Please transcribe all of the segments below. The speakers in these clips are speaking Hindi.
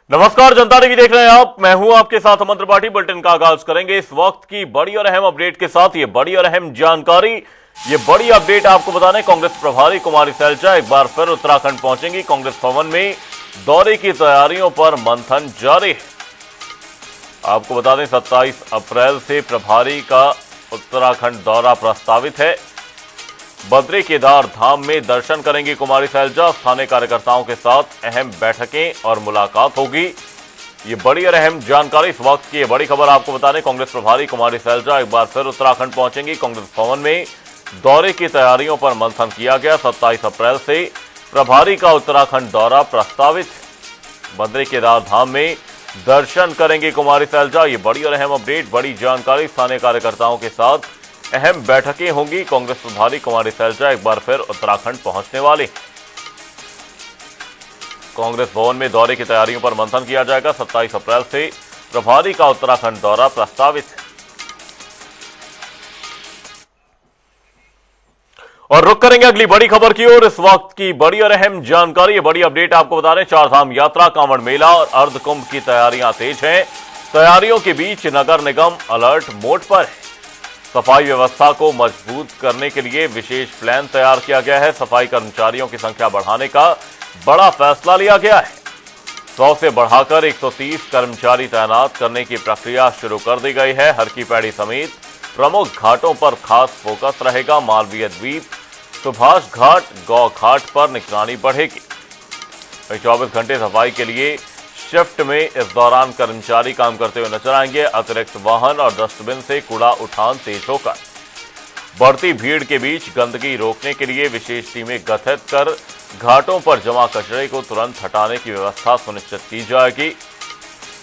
नमस्कार, जनता टीवी देख रहे हैं आप। मैं हूं आपके साथ अमन त्रिपाठी। बुलेटिन का आगाज करेंगे इस वक्त की बड़ी और अहम अपडेट के साथ। ये बड़ी और अहम जानकारी, ये बड़ी अपडेट आपको बता दें, कांग्रेस प्रभारी कुमारी सैलजा एक बार फिर उत्तराखंड पहुंचेंगी। कांग्रेस भवन में दौरे की तैयारियों पर मंथन जारी है। आपको बता दें 27 अप्रैल से प्रभारी का उत्तराखंड दौरा प्रस्तावित है। बद्री केदार धाम में दर्शन करेंगी कुमारी सैलजा। स्थानीय कार्यकर्ताओं के साथ अहम बैठकें और मुलाकात होगी। ये बड़ी और अहम जानकारी, इस वक्त की ये बड़ी खबर आपको बता दें, कांग्रेस प्रभारी कुमारी सैलजा एक बार फिर उत्तराखंड पहुंचेंगी। कांग्रेस भवन में दौरे की तैयारियों पर मंथन किया गया। 27 अप्रैल से प्रभारी का उत्तराखंड दौरा प्रस्तावित है। बद्री केदार धाम में दर्शन करेंगी कुमारी सैलजा। ये बड़ी और अहम अपडेट, बड़ी जानकारी। स्थानीय कार्यकर्ताओं के साथ अहम बैठकें होंगी। कांग्रेस प्रभारी कुमारी सैलजा एक बार फिर उत्तराखंड पहुंचने वाली। कांग्रेस भवन में दौरे की तैयारियों पर मंथन किया जाएगा। 27 अप्रैल से प्रभारी का उत्तराखंड दौरा प्रस्तावित है। और रुक करेंगे अगली बड़ी खबर की ओर। इस वक्त की बड़ी और अहम जानकारी, ये बड़ी अपडेट आपको बता रहे हैं, चारधाम यात्रा, कांवड़ मेला और अर्धकुंभ की तैयारियां तेज हैं। तैयारियों के बीच नगर निगम अलर्ट मोड पर है। सफाई व्यवस्था को मजबूत करने के लिए विशेष प्लान तैयार किया गया है। सफाई कर्मचारियों की संख्या बढ़ाने का बड़ा फैसला लिया गया है। 100 से बढ़ाकर 130 कर्मचारी तैनात करने की प्रक्रिया शुरू कर दी गई है। हर की पैड़ी समेत प्रमुख घाटों पर खास फोकस रहेगा। मालवीय द्वीप, सुभाष घाट, गौ घाट पर निगरानी बढ़ेगी। 24 घंटे सफाई के लिए शिफ्ट में इस दौरान कर्मचारी काम करते हुए नजर आएंगे। अतिरिक्त वाहन और डस्टबिन से कूड़ा उठान तेज होगा। बढ़ती भीड़ के बीच गंदगी रोकने के लिए विशेष टीमें गठित कर घाटों पर जमा कचरे को तुरंत हटाने की व्यवस्था सुनिश्चित की जाएगी।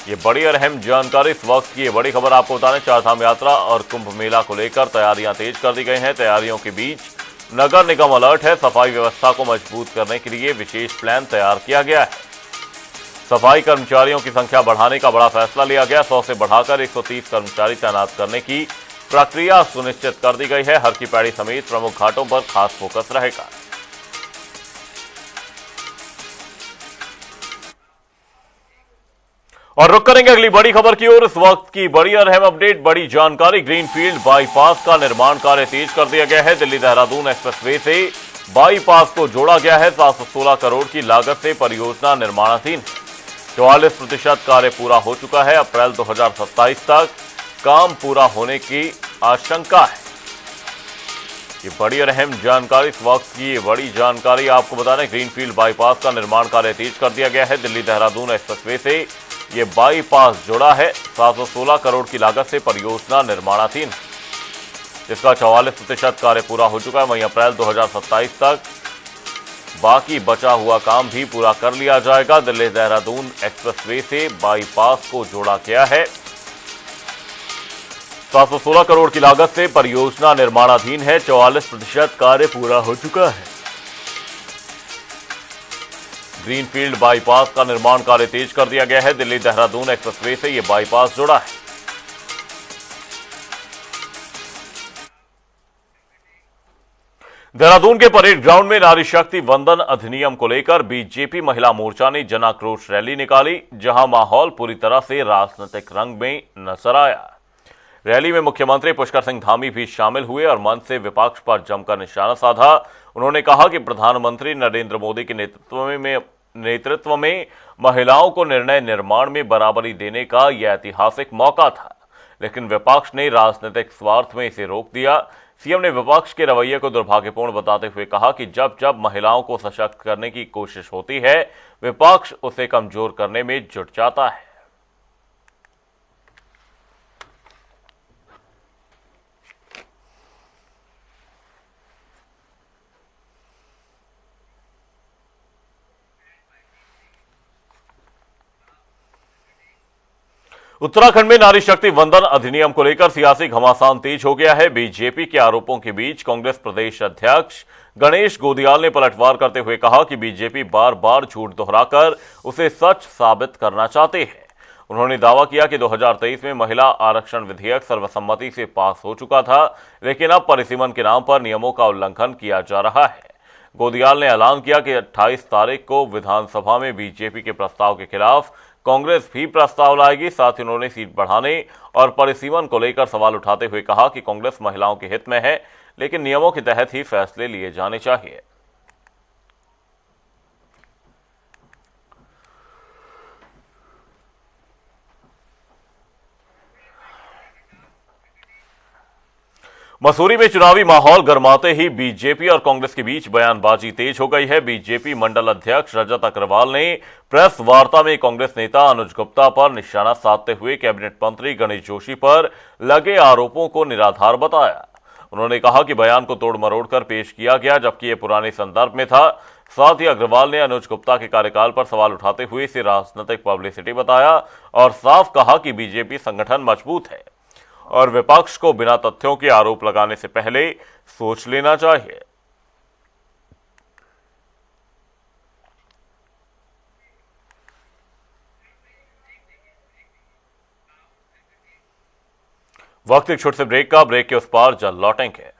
ये बड़ी और अहम जानकारी, इस वक्त की ये बड़ी खबर आपको बता दें, चारधाम यात्रा और कुंभ मेला को लेकर तैयारियां तेज कर दी गई हैं। तैयारियों के बीच नगर निगम अलर्ट है। सफाई व्यवस्था को मजबूत करने के लिए विशेष प्लान तैयार किया गया है। सफाई कर्मचारियों की संख्या बढ़ाने का बड़ा फैसला लिया गया। 100 से बढ़ाकर 130 कर्मचारी तैनात करने की प्रक्रिया सुनिश्चित कर दी गई है। हर की पैड़ी समेत प्रमुख घाटों पर खास फोकस रहेगा। और रुक करेंगे अगली बड़ी खबर की ओर। इस वक्त की बड़ी और अहम अपडेट, बड़ी जानकारी, ग्रीनफील्ड बाईपास का निर्माण कार्य तेज कर दिया गया है। दिल्ली देहरादून एक्सप्रेसवे से बाईपास को जोड़ा गया है। 716 करोड़ की लागत से परियोजना निर्माणाधीन है। 44% कार्य पूरा हो चुका है। अप्रैल 2027 तक काम पूरा होने की आशंका है। ये बड़ी और अहम जानकारी, इस वक्त की ये बड़ी जानकारी आपको बता दें, ग्रीनफील्ड बाईपास का निर्माण कार्य तेज कर दिया गया है। दिल्ली देहरादून एक्सप्रेसवे से ये बाईपास जुड़ा है। 716 करोड़ की लागत से परियोजना निर्माणाधीन है, जिसका 44% कार्य पूरा हो चुका है। वहीं अप्रैल 2027 तक बाकी बचा हुआ काम भी पूरा कर लिया जाएगा। दिल्ली देहरादून एक्सप्रेसवे से बाईपास को जोड़ा गया है। 716 करोड़ की लागत से परियोजना निर्माणाधीन है। 44% कार्य पूरा हो चुका है। ग्रीनफील्ड बाईपास का निर्माण कार्य तेज कर दिया गया है। दिल्ली देहरादून एक्सप्रेसवे से यह बाईपास जुड़ा है। देहरादून के परेड ग्राउंड में नारी शक्ति वंदन अधिनियम को लेकर बीजेपी महिला मोर्चा ने जन आक्रोश रैली निकाली, जहां माहौल पूरी तरह से राजनीतिक रंग में नजर आया। रैली में मुख्यमंत्री पुष्कर सिंह धामी भी शामिल हुए और मंच से विपक्ष पर जमकर निशाना साधा। उन्होंने कहा कि प्रधानमंत्री नरेंद्र मोदी के नेतृत्व में महिलाओं को निर्णय निर्माण में बराबरी देने का यह ऐतिहासिक मौका था, लेकिन विपक्ष ने राजनीतिक स्वार्थ में इसे रोक दिया। सीएम ने विपक्ष के रवैये को दुर्भाग्यपूर्ण बताते हुए कहा कि जब जब महिलाओं को सशक्त करने की कोशिश होती है, विपक्ष उसे कमजोर करने में जुट जाता है। उत्तराखंड में नारी शक्ति वंदन अधिनियम को लेकर सियासी घमासान तेज हो गया है। बीजेपी के आरोपों के बीच कांग्रेस प्रदेश अध्यक्ष गणेश गोदियाल ने पलटवार करते हुए कहा कि बीजेपी बार बार झूठ दोहराकर उसे सच साबित करना चाहते हैं। उन्होंने दावा किया कि 2023 में महिला आरक्षण विधेयक सर्वसम्मति से पास हो चुका था, लेकिन अब परिसीमन के नाम पर नियमों का उल्लंघन किया जा रहा है। गोदियाल ने ऐलान किया कि 28 तारीख को विधानसभा में बीजेपी के प्रस्ताव के खिलाफ कांग्रेस भी प्रस्ताव लाएगी। साथ ही उन्होंने सीट बढ़ाने और परिसीमन को लेकर सवाल उठाते हुए कहा कि कांग्रेस महिलाओं के हित में है, लेकिन नियमों के तहत ही फैसले लिए जाने चाहिए। मसूरी में चुनावी माहौल गरमाते ही बीजेपी और कांग्रेस के बीच बयानबाजी तेज हो गई है। बीजेपी मंडल अध्यक्ष रजत अग्रवाल ने प्रेस वार्ता में कांग्रेस नेता अनुज गुप्ता पर निशाना साधते हुए कैबिनेट मंत्री गणेश जोशी पर लगे आरोपों को निराधार बताया। उन्होंने कहा कि बयान को तोड़ मरोड़ कर पेश किया गया, जबकि यह पुराने संदर्भ में था। साथ ही अग्रवाल ने अनुज गुप्ता के कार्यकाल पर सवाल उठाते हुए इसे राजनीतिक पब्लिसिटी बताया और साफ कहा कि बीजेपी संगठन मजबूत है और विपक्ष को बिना तथ्यों के आरोप लगाने से पहले सोच लेना चाहिए। वक्त एक छोटे से ब्रेक का। ब्रेक के उस पार जल्द लौटेंगे।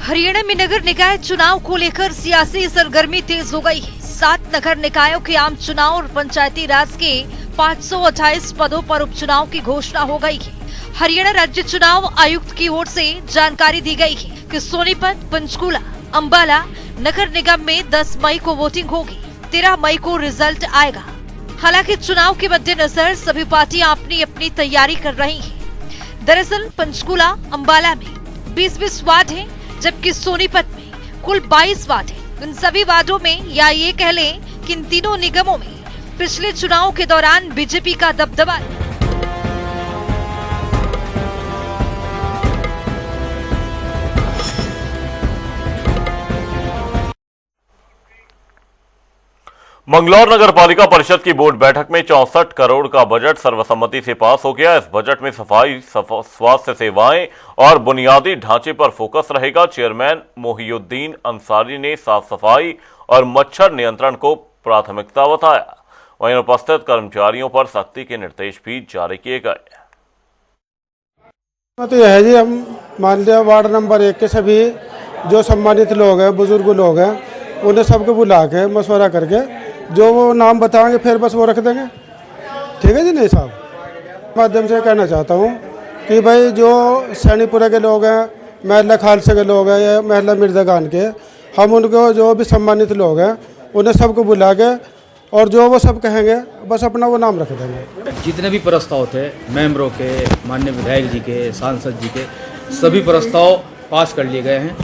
हरियाणा में नगर निकाय चुनाव को लेकर सियासी सरगर्मी तेज हो गई है। 7 नगर निकायों के आम चुनाव और पंचायती राज के 528 पदों पर उपचुनाव की घोषणा हो गई है। हरियाणा राज्य चुनाव आयुक्त की ओर से जानकारी दी गई है कि सोनीपत, पंचकूला, अंबाला नगर निगम में 10 मई को वोटिंग होगी। 13 मई को रिजल्ट आएगा। हालांकि चुनाव के मद्देनजर सभी पार्टियां अपनी अपनी तैयारी कर रही हैं। दरअसल पंचकूला, अंबाला में 20-20 वार्ड हैं, जबकि सोनीपत में कुल 22 वार्ड हैं। इन सभी वार्डों में या ये कह लें कि इन तीनों निगमों में पिछले चुनाव के दौरान बीजेपी का दबदबा है। मंगलौर नगर पालिका परिषद की बोर्ड बैठक में 64 करोड़ का बजट सर्वसम्मति से पास हो गया। इस बजट में सफाई, स्वास्थ्य सेवाएं और बुनियादी ढांचे पर फोकस रहेगा। चेयरमैन मोहिउद्दीन अंसारी ने साफ सफाई और मच्छर नियंत्रण को प्राथमिकता बताया। वहीं उपस्थित कर्मचारियों पर सख्ती के निर्देश भी जारी किए गए। तो यह है जी, हम मान लिया वार्ड नंबर 1 के सभी जो सम्मानित लोग हैं, बुजुर्ग लोग हैं, उन्हें सबको बुला के मशवरा करके जो वो नाम बताएंगे फिर बस वो रख देंगे। ठीक है जी। नहीं साहब, माध्यम से कहना चाहता हूँ कि भाई जो सैनीपुरा के लोग हैं, महला खालसा के लोग हैं या महला मिर्जागान के, हम उनको जो भी सम्मानित लोग हैं उन्हें सबको बुला के और जो वो सब कहेंगे बस अपना वो नाम रख देंगे। जितने भी प्रस्ताव थे मेंबरों के, माननीय विधायक जी के, सांसद जी के, सभी प्रस्ताव पास कर लिए गए हैं।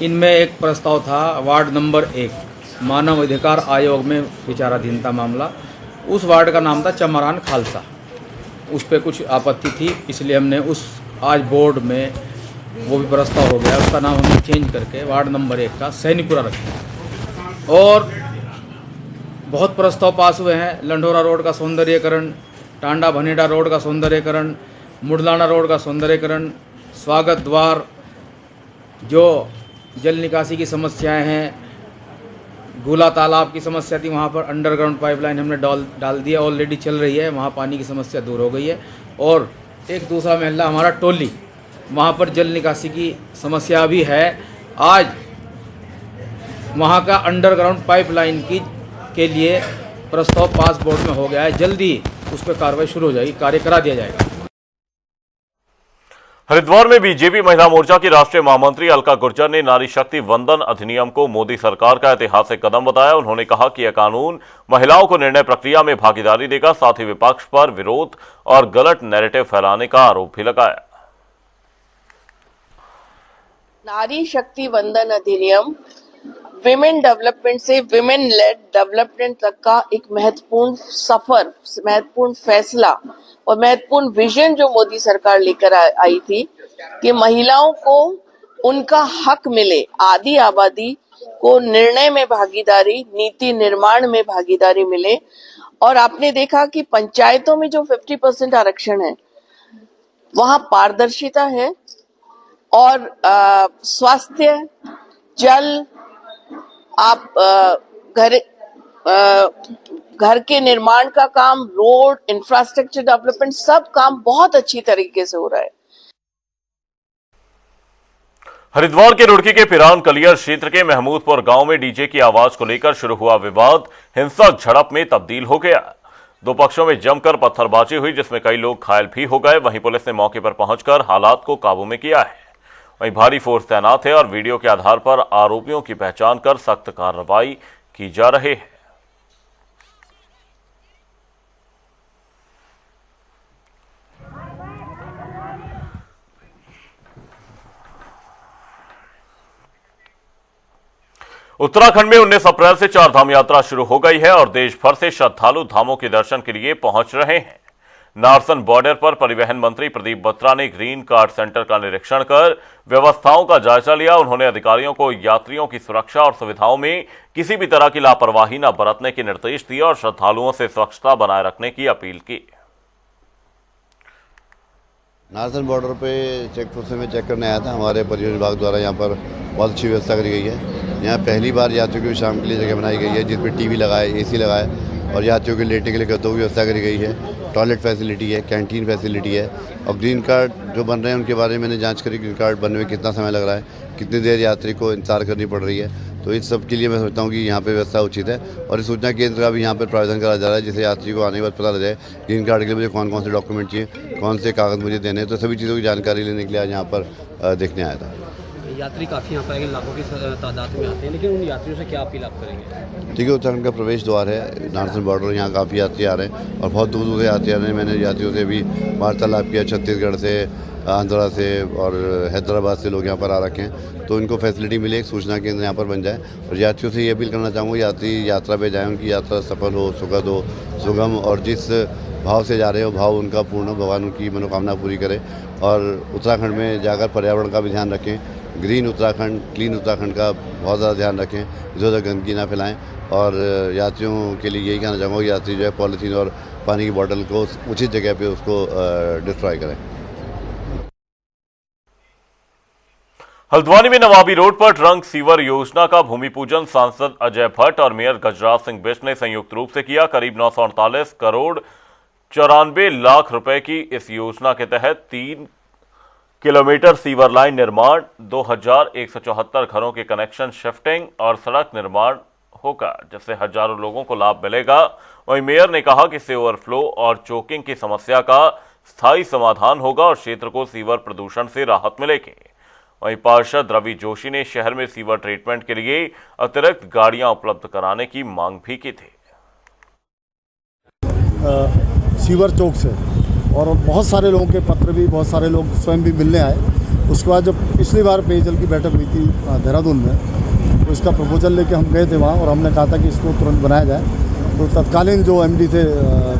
इनमें एक प्रस्ताव था वार्ड नंबर 1 मानव अधिकार आयोग में विचाराधीनता मामला। उस वार्ड का नाम था चमरान खालसा। उस पर कुछ आपत्ति थी, इसलिए हमने उस आज बोर्ड में वो भी प्रस्ताव हो गया। उसका नाम हमने चेंज करके वार्ड नंबर 1 का सैनीपुरा रखा। और बहुत प्रस्ताव पास हुए हैं। लंढोरा रोड का सौंदर्यीकरण, टांडा भनेड़ा रोड का सौंदर्यीकरण, मुडलाना रोड का सौंदर्यीकरण, स्वागत द्वार, जो जल निकासी की समस्याएं हैं, गुला तालाब की समस्या थी, वहाँ पर अंडरग्राउंड पाइपलाइन हमने डाल दिया, ऑलरेडी चल रही है, वहाँ पानी की समस्या दूर हो गई है। और एक दूसरा महल्ला हमारा टोली, वहाँ पर जल निकासी की समस्या भी है। आज वहाँ का अंडरग्राउंड पाइपलाइन के लिए प्रस्ताव पास बोर्ड में हो गया है। जल्दी उस पर कार्रवाई शुरू हो जाएगी, कार्य करा दिया जाएगा। हरिद्वार में बीजेपी महिला मोर्चा की राष्ट्रीय महामंत्री अलका गुर्जर ने नारी शक्ति वंदन अधिनियम को मोदी सरकार का ऐतिहासिक कदम बताया। उन्होंने कहा कि यह कानून महिलाओं को निर्णय प्रक्रिया में भागीदारी देगा। साथ ही विपक्ष पर विरोध और गलत नैरेटिव फैलाने का आरोप भी लगाया। नारी शक्ति वंदन अधिनियम विमेन डेवलपमेंट से विमेन लेड डेवलपमेंट तक का एक महत्वपूर्ण सफर, महत्वपूर्ण फैसला और महत्वपूर्ण विजन जो मोदी सरकार लेकर आई थी, कि महिलाओं को उनका हक मिले, आधी आबादी को निर्णय में भागीदारी, नीति निर्माण में भागीदारी मिले। और आपने देखा कि पंचायतों में जो 50% आरक्षण है वहां पारदर्शिता है और स्वास्थ्य, जल, आप घर के निर्माण का काम, रोड, इंफ्रास्ट्रक्चर डेवलपमेंट, सब काम बहुत अच्छी तरीके से हो रहा है। हरिद्वार के रुड़की के पिरान कलियर क्षेत्र के महमूदपुर गांव में डीजे की आवाज को लेकर शुरू हुआ विवाद हिंसक झड़प में तब्दील हो गया। दो पक्षों में जमकर पत्थरबाजी हुई, जिसमें कई लोग घायल भी हो गए। वहीं पुलिस ने मौके पर पहुंचकर हालात को काबू में किया है। वहीं भारी फोर्स तैनात है और वीडियो के आधार पर आरोपियों की पहचान कर सख्त कार्रवाई की जा रही है। उत्तराखंड में 19 अप्रैल से 4 धाम यात्रा शुरू हो गई है और देश भर से श्रद्धालु धामों के दर्शन के लिए पहुंच रहे हैं। नारसन बॉर्डर पर परिवहन मंत्री प्रदीप बत्रा ने ग्रीन कार्ड सेंटर का निरीक्षण कर व्यवस्थाओं का जायजा लिया। उन्होंने अधिकारियों को यात्रियों की सुरक्षा और सुविधाओं में किसी भी तरह की लापरवाही न बरतने के निर्देश दिए और श्रद्धालुओं से स्वच्छता बनाए रखने की अपील की। नारसन बॉर्डर पे चेक पोस्ट में चेक करने आया था। हमारे परिवहन विभाग द्वारा यहाँ पर बहुत अच्छी व्यवस्था करी गई है। यहाँ पहली बार यात्रियों की शाम के लिए जगह बनाई गई है, जिसमें टीवी लगाए, एसी लगाए और यात्रियों के लेटने के लिए गद्दों की व्यवस्था करी गई है। टॉयलेट फैसिलिटी है, कैंटीन फैसिलिटी है और ग्रीन कार्ड जो बन रहे हैं उनके बारे में मैंने जांच करी। ग्रीन कार्ड बनने में कितना समय लग रहा है, कितनी देर यात्री को इंतजार करनी पड़ रही है, तो इस सब के लिए मैं सोचता हूँ कि यहाँ पे व्यवस्था उचित है। और इस सूचना केंद्र का भी यहाँ पर प्रावधान करा जा रहा है, जिससे यात्री को आने के बाद पता लग जाए ग्रीन कार्ड के लिए मुझे कौन कौन से डॉक्यूमेंट चाहिए, कौन से कागज़ मुझे देने हैं। तो सभी चीज़ों की जानकारी लेने के लिए आज यहाँ पर देखने आया था। यात्री काफ़ी यहाँ पर आएंगे, लाखों की तादाद में आते हैं, लेकिन उन यात्रियों से क्या अपील आप करेंगे? ठीक है, उत्तराखंड का प्रवेश द्वार है नारसन बॉर्डर, यहाँ काफ़ी यात्री आ रहे हैं और बहुत दूर दूर से यात्री आ रहे हैं। मैंने यात्रियों से भी वार्तालाप किया, छत्तीसगढ़ से, आंध्रा से और हैदराबाद से लोग यहाँ पर आ रखे हैं। तो इनको फैसिलिटी मिले, एक सूचना केंद्र यहाँ पर बन जाए। और यात्रियों से ये अपील करना चाहूँगा, यात्री यात्रा पे जाएँ, उनकी यात्रा सफल हो, सुखद हो, सुगम, और जिस भाव से जा रहे हो भाव उनका पूर्ण, भगवान उनकी मनोकामना पूरी करे। और उत्तराखंड में जाकर पर्यावरण का भी ध्यान रखें, ग्रीन उत्तराखंड, क्लीन उत्तराखंड का बहुत ज़्यादा ध्यान रखें, इधर उधर गंदगी ना फैलाएं। और यात्रियों के लिए यही कहना चाहूँगा कि यात्री जो है पॉलीथीन और पानी की बोतल को उचित जगह पे उसको डिस्ट्रॉय करें। हल्द्वानी में नवाबी रोड पर ट्रंक सीवर योजना का भूमि पूजन सांसद अजय भट्ट और मेयर गजराज सिंह बिष्ट ने संयुक्त रूप से किया। करीब 948 करोड़ 94 लाख रुपए की इस योजना के तहत 3 किलोमीटर सीवर लाइन निर्माण, 2174 घरों के कनेक्शन शिफ्टिंग और सड़क निर्माण होगा, जिससे हजारों लोगों को लाभ मिलेगा। वहीं मेयर ने कहा कि इससे ओवरफ्लो और चोकिंग की समस्या का स्थायी समाधान होगा और क्षेत्र को सीवर प्रदूषण से राहत मिलेगी। वहीं पार्षद रवि जोशी ने शहर में सीवर ट्रीटमेंट के लिए अतिरिक्त गाड़ियां उपलब्ध कराने की मांग भी की थी। सीवर चौक से और बहुत सारे लोगों के पत्र भी, बहुत सारे लोग स्वयं भी मिलने आए। उसके बाद जब पिछली बार पेयजल की बैठक हुई थी देहरादून में, तो इसका प्रपोजल लेके हम गए थे वहाँ और हमने कहा था कि इसको तुरंत बनाया जाए। तो तत्कालीन जो एमडी थे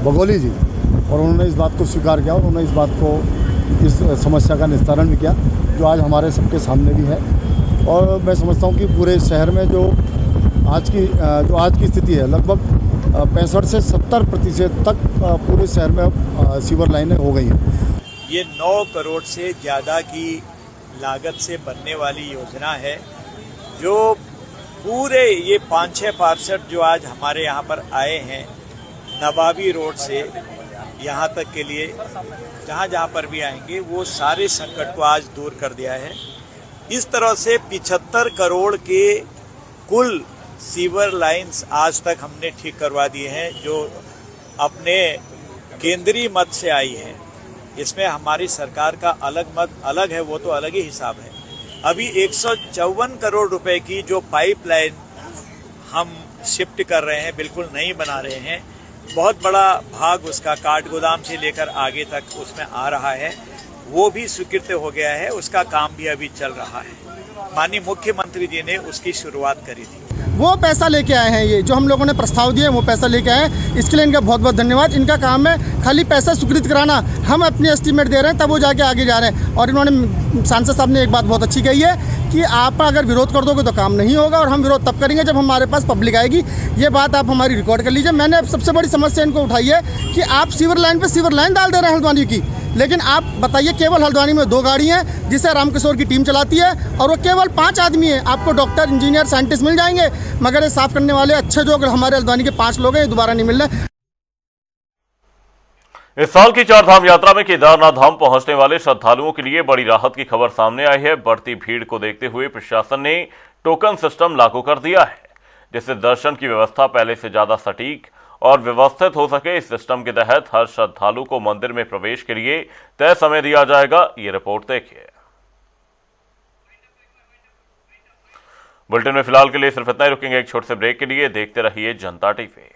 बघौली जी, और उन्होंने इस बात को स्वीकार किया और उन्होंने इस बात को, इस समस्या का निस्तारण भी किया, जो आज हमारे सबके सामने भी है। और मैं समझता हूँ कि पूरे शहर में जो आज की स्थिति है, लगभग 65 से 70% तक पूरे शहर में सीवर लाइनें हो गई हैं। ये 9 करोड़ से ज़्यादा की लागत से बनने वाली योजना है, जो पूरे ये 5-6 पार्षद जो आज हमारे यहाँ पर आए हैं, नवाबी रोड से यहाँ तक के लिए जहाँ पर भी आएंगे, वो सारे संकट को आज दूर कर दिया है। इस तरह से 75 करोड़ के कुल सीवर लाइंस आज तक हमने ठीक करवा दिए हैं, जो अपने केंद्रीय मत से आई है। इसमें हमारी सरकार का अलग मत अलग है, वो तो अलग ही हिसाब है। अभी 154 करोड़ रुपए की जो पाइपलाइन हम शिफ्ट कर रहे हैं, बिल्कुल नहीं बना रहे हैं, बहुत बड़ा भाग उसका काठगोदाम से लेकर आगे तक उसमें आ रहा है, वो भी स्वीकृत हो गया है, उसका काम भी अभी चल रहा है। माननीय मुख्यमंत्री जी ने उसकी शुरुआत करी थी। वो पैसा लेके आए हैं। ये जो हम लोगों ने प्रस्ताव दिए वो पैसा लेके आए हैं, इसके लिए इनका बहुत बहुत धन्यवाद। इनका काम है खाली पैसा स्वीकृत कराना, हम अपनी एस्टीमेट दे रहे हैं तब वो जाके आगे जा रहे हैं। और इन्होंने सांसद साहब ने एक बात बहुत अच्छी कही है कि आप अगर विरोध कर दोगे तो काम नहीं होगा, और हम विरोध तब करेंगे जब हमारे पास पब्लिक आएगी। ये बात आप हमारी रिकॉर्ड कर लीजिए। मैंने अब सबसे बड़ी समस्या इनको उठाई है कि आप सीवर लाइन पे सीवर लाइन डाल दे रहे हैं हल्द्वानी की, लेकिन आप बताइए केवल हल्द्वानी में 2 गाड़ी हैं जिसे रामकिशोर की टीम चलाती है, और वो केवल 5 आदमी हैं। आपको डॉक्टर, इंजीनियर, साइंटिस्ट मिल जाएंगे, मगर ये साफ करने वाले अच्छे जो हमारे हल्द्वानी के 5 लोग हैं ये दोबारा नहीं मिल रहे। इस साल की 4 धाम यात्रा में केदारनाथ धाम पहुंचने वाले श्रद्धालुओं के लिए बड़ी राहत की खबर सामने आई है। बढ़ती भीड़ को देखते हुए प्रशासन ने टोकन सिस्टम लागू कर दिया है, जिससे दर्शन की व्यवस्था पहले से ज्यादा सटीक और व्यवस्थित हो सके। इस सिस्टम के तहत हर श्रद्धालु को मंदिर में प्रवेश के लिए तय समय दिया जाएगा। ये रिपोर्ट देखिए। बुलेटिन में फिलहाल के लिए सिर्फ इतना ही, रुकेंगे एक छोटे से ब्रेक के लिए। देखते रहिए जनता टीवी।